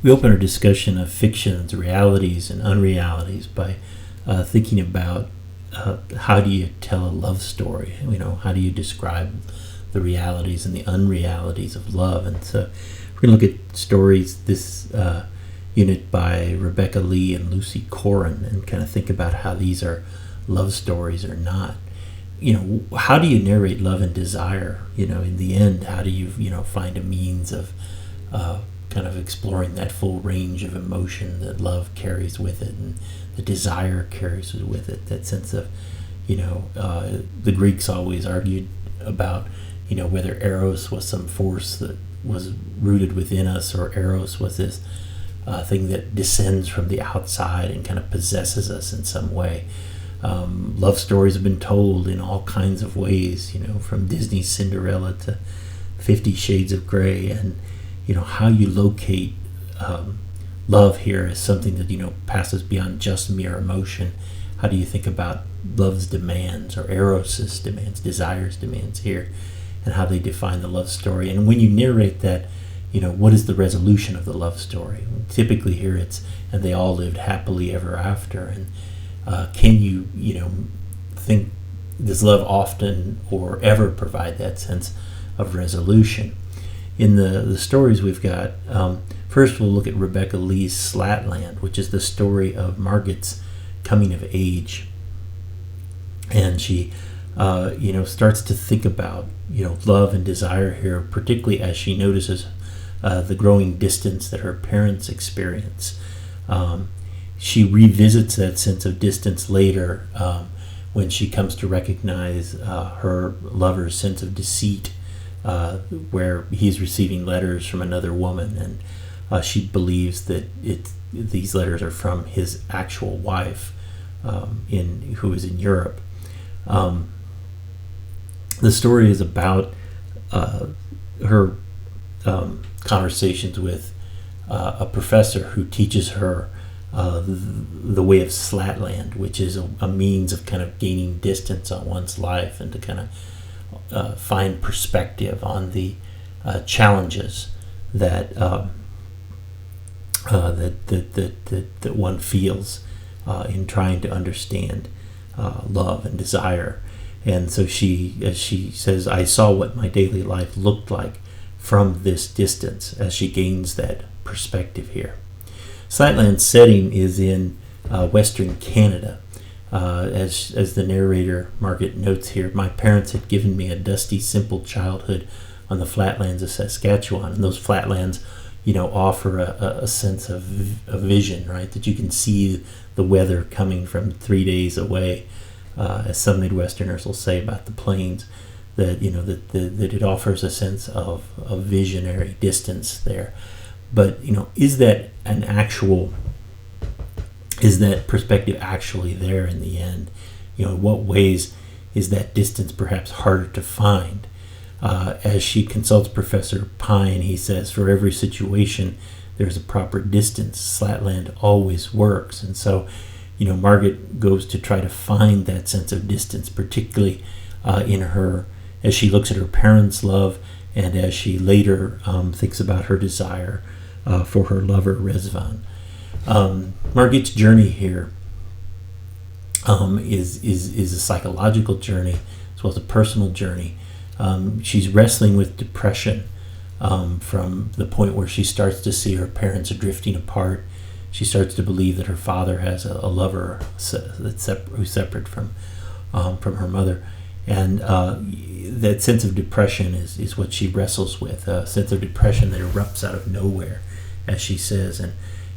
We open our discussion of fictions, realities, and unrealities by thinking about how do you tell a love story? How do you describe the realities and the unrealities of love? And so we're going to look at stories this unit by Rebecca Lee and Lucy Corin and kind of think about how these are love stories or not. How do you narrate love and desire? In the end, how do you, find a means of kind of exploring that full range of emotion that love carries with it and the desire carries with it, that sense of, the Greeks always argued about, whether eros was some force that was rooted within us or eros was this thing that descends from the outside and kind of possesses us in some way. Love stories have been told in all kinds of ways, from Disney's Cinderella to 50 Shades of Grey, and how you locate love here as something that passes beyond just mere emotion. How do you think about love's demands or eros's demands, desire's demands here, and how they define the love story? And when you narrate that, what is the resolution of the love story? Typically here it's, and they all lived happily ever after. And can you, think, does love often or ever provide that sense of resolution? In the stories we've got, first we'll look at Rebecca Lee's Slatland, which is the story of Margit's coming of age. And she, starts to think about, love and desire here, particularly as she notices the growing distance that her parents experience. She revisits that sense of distance later when she comes to recognize her lover's sense of deceit, where he's receiving letters from another woman, and she believes that these letters are from his actual wife, who is in Europe. The story is about her conversations with a professor who teaches her the way of Slatland, which is a means of kind of gaining distance on one's life and to kind of find perspective on the challenges that that one feels in trying to understand love and desire. And so as she says, I saw what my daily life looked like from this distance as she gains that perspective here. Slatland's setting is in Western Canada. As the narrator, Margaret, notes here, my parents had given me a dusty, simple childhood on the flatlands of Saskatchewan. And those flatlands, offer a sense of vision, right? That you can see the weather coming from 3 days away, as some Midwesterners will say about the plains, that, that it offers a sense of visionary distance there. But, is that perspective actually there in the end? In what ways is that distance perhaps harder to find? As she consults Professor Pine, he says, for every situation, there's a proper distance. Slatland always works. And so, Margaret goes to try to find that sense of distance, particularly as she looks at her parents' love and as she later thinks about her desire for her lover, Rezvan. Margaret's journey here is a psychological journey as well as a personal journey. She's wrestling with depression from the point where she starts to see her parents are drifting apart. She starts to believe that her father has a lover who's separate from her mother. And that sense of depression is what she wrestles with, a sense of depression that erupts out of nowhere, as she says.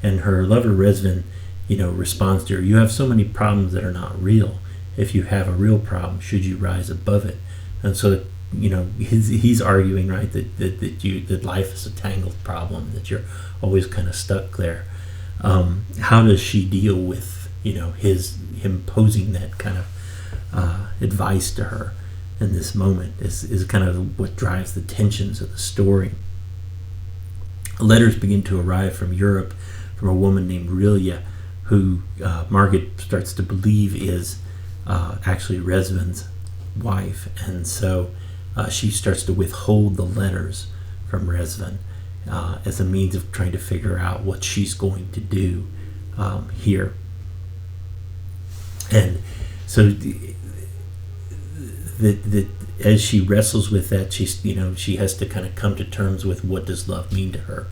And her lover, Rezvan, responds to her, you have so many problems that are not real. If you have a real problem, should you rise above it? And so, he's arguing, right, that life is a tangled problem, that you're always kind of stuck there. How does she deal with, him posing that kind of advice to her in this moment is kind of what drives the tensions of the story. Letters begin to arrive from Europe from a woman named Rilia, who Margaret starts to believe is actually Rezvan's wife, and so she starts to withhold the letters from Rezvan, as a means of trying to figure out what she's going to do here. And so as she wrestles with that, she has to kind of come to terms with what does love mean to her.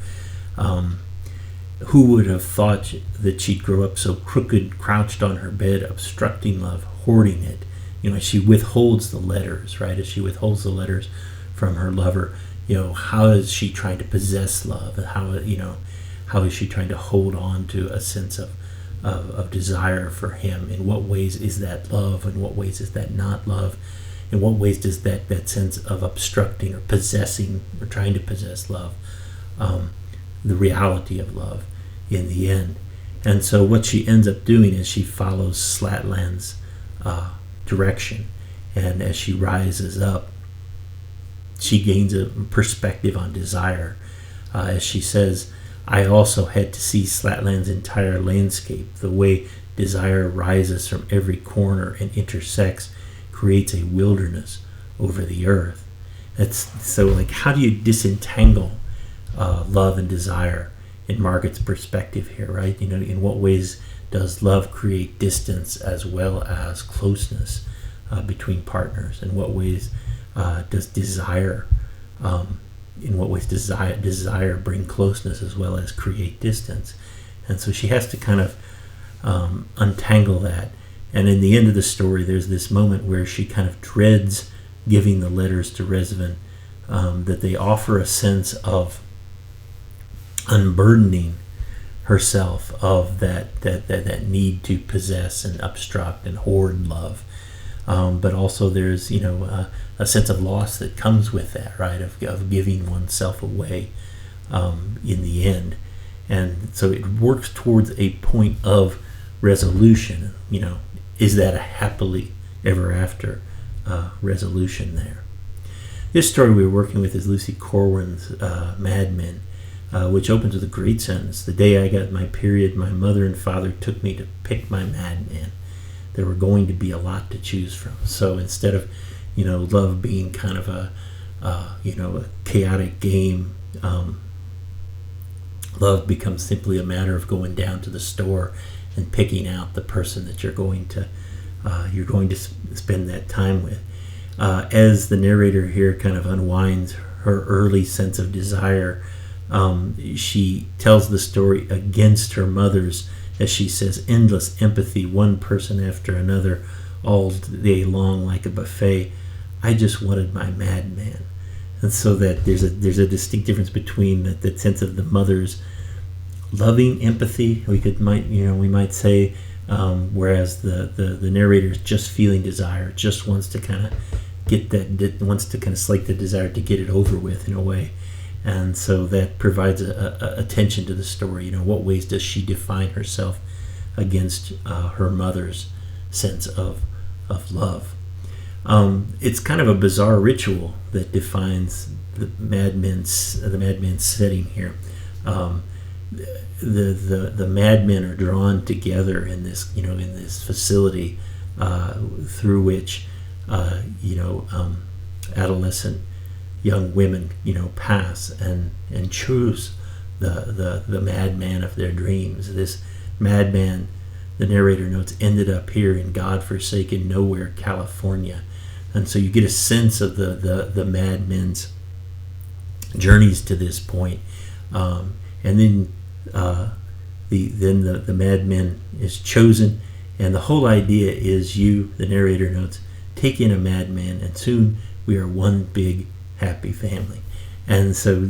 Who would have thought that she'd grow up so crooked, crouched on her bed, obstructing love, hoarding it? As she withholds the letters, right? As she withholds the letters from her lover, how is she trying to possess love? How is she trying to hold on to a sense of desire for him? In what ways is that love? In what ways is that not love? In what ways does that sense of obstructing or possessing or trying to possess love, the reality of love in the end? And so what she ends up doing is she follows Slatland's direction, and as she rises up, she gains a perspective on desire. As she says, I also had to see Slatland's entire landscape. The way desire rises from every corner and intersects creates a wilderness over the earth. How do you disentangle love and desire in Margaret's perspective here, right? In what ways does love create distance as well as closeness between partners? In what ways does desire bring closeness as well as create distance? And so she has to kind of untangle that. And in the end of the story, there's this moment where she kind of dreads giving the letters to Rezvin, that they offer a sense of unburdening herself of that need to possess and obstruct and hoard love. But also there's, a sense of loss that comes with that, right? Of giving oneself away in the end. And so it works towards a point of resolution. Is that a happily ever after resolution there? This story we were working with is Lucy Corwin's Madmen, which opens with a great sentence. The day I got my period, my mother and father took me to pick my madman. There were going to be a lot to choose from. So instead of, love being kind of a chaotic game, love becomes simply a matter of going down to the store and picking out the person that you're going to spend that time with. As the narrator here kind of unwinds her early sense of desire, she tells the story against her mother's, as she says, endless empathy, one person after another, all day long like a buffet. I just wanted my madman. And so that there's a distinct difference between that sense of the mother's loving empathy, we might say, whereas the narrator is just feeling desire, just wants to kind of slake the desire to get it over with in a way. And so that provides a tension to the story. What ways does she define herself against her mother's sense of love? It's kind of a bizarre ritual that defines the madmen's setting here. The madmen are drawn together in this facility through which adolescent young women pass and choose the madman of their dreams. This madman, the narrator notes, ended up here in God-forsaken nowhere, California. And so you get a sense of the madmen's journeys to this point. And then the madman is chosen, and the whole idea is the narrator notes, take in a madman, and soon we are one big happy family. And so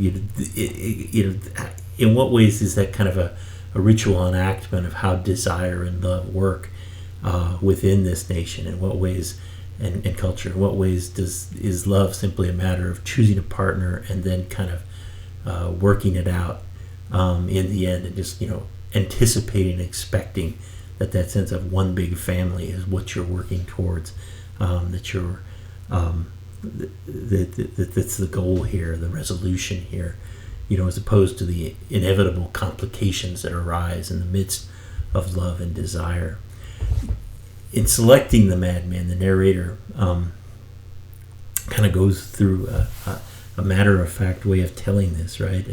in what ways is that kind of a ritual enactment of how desire and love work within this nation? In what ways and culture? In what ways is love simply a matter of choosing a partner and then kind of working it out in the end, and just anticipating and expecting that sense of one big family is what you're working towards, that's the goal here, the resolution here, as opposed to the inevitable complications that arise in the midst of love and desire. In selecting the madman, the narrator kind of goes through a matter-of-fact way of telling this, right?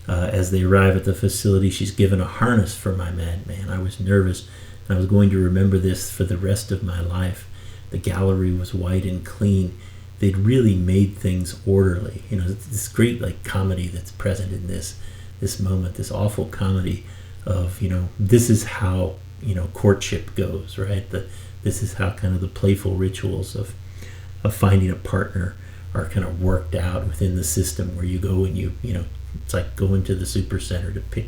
As they arrive at the facility, she's given a harness for my madman. I was nervous, and I was going to remember this for the rest of my life. The gallery was white and clean. They'd really made things orderly. This great comedy that's present in this moment, this awful comedy of this is how courtship goes, right? This is how kind of the playful rituals of finding a partner are kind of worked out within the system, where you go and it's like going to the super center to pick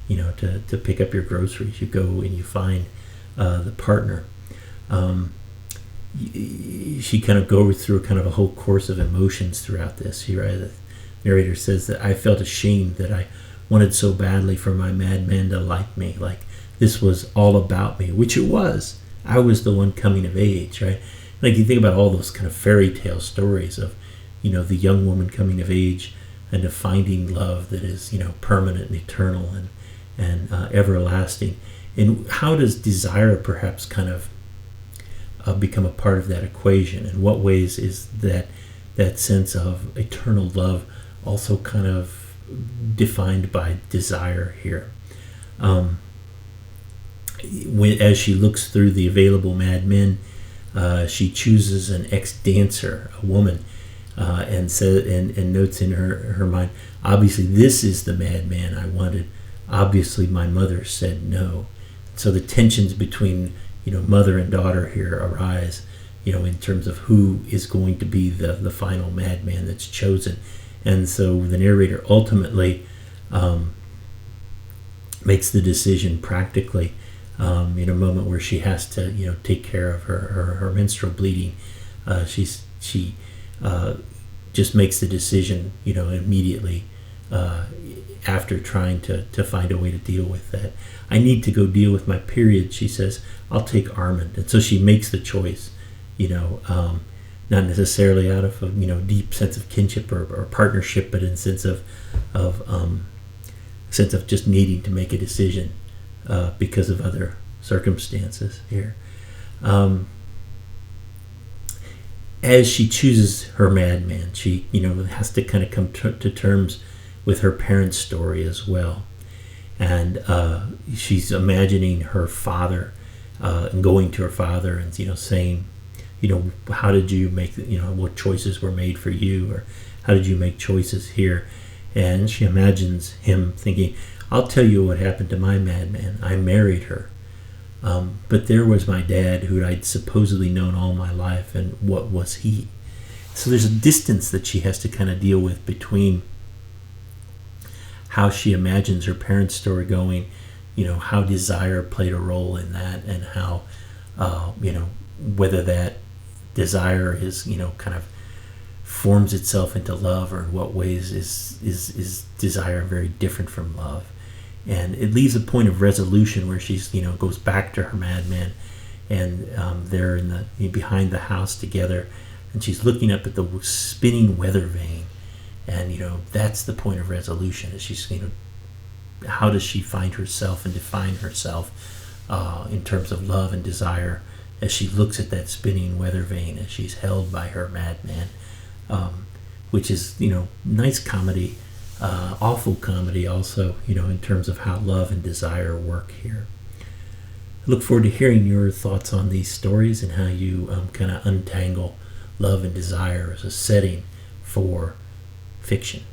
to pick up your groceries. You go and you find the partner. She kind of goes through kind of a whole course of emotions throughout this. The narrator says that I felt ashamed that I wanted so badly for my madman to like me, like this was all about me, which it was. I was the one coming of age, right? Like you think about all those kind of fairy tale stories of the young woman coming of age and of finding love that is permanent and eternal and everlasting. And how does desire perhaps kind of become a part of that equation? In what ways is that sense of eternal love also kind of defined by desire here? As she looks through the available madmen, she chooses an ex-dancer, a woman, and says and notes in her mind, obviously this is the madman I wanted. Obviously my mother said no. So the tensions between mother and daughter here arise, in terms of who is going to be the final madman that's chosen. And so the narrator ultimately makes the decision practically, in a moment where she has to take care of her menstrual bleeding. She just makes the decision immediately after trying to find a way to deal with that. I need to go deal with my period, she says. I'll take Armand. And so she makes the choice, not necessarily out of a deep sense of kinship or partnership, but in sense of just needing to make a decision because of other circumstances here. As she chooses her madman, she has to kind of come to terms with her parents' story as well. And she's imagining her father and going to her father and saying, how did you make what choices were made for you, or how did you make choices here? And she imagines him thinking, I'll tell you what happened to my madman. I married her, but there was my dad, who I'd supposedly known all my life, and what was he? So there's a distance that she has to kind of deal with between how she imagines her parents' story going, how desire played a role in that, and how, whether that desire is, kind of forms itself into love, or in what ways is desire very different from love. And it leaves a point of resolution where she's, goes back to her madman, and they're behind the house together, and she's looking up at the spinning weather vane. And that's the point of resolution. Is she's how does she find herself and define herself in terms of love and desire as she looks at that spinning weather vane, as she's held by her madman, which is nice comedy, awful comedy also, in terms of how love and desire work here. I look forward to hearing your thoughts on these stories and how you kind of untangle love and desire as a setting for fiction.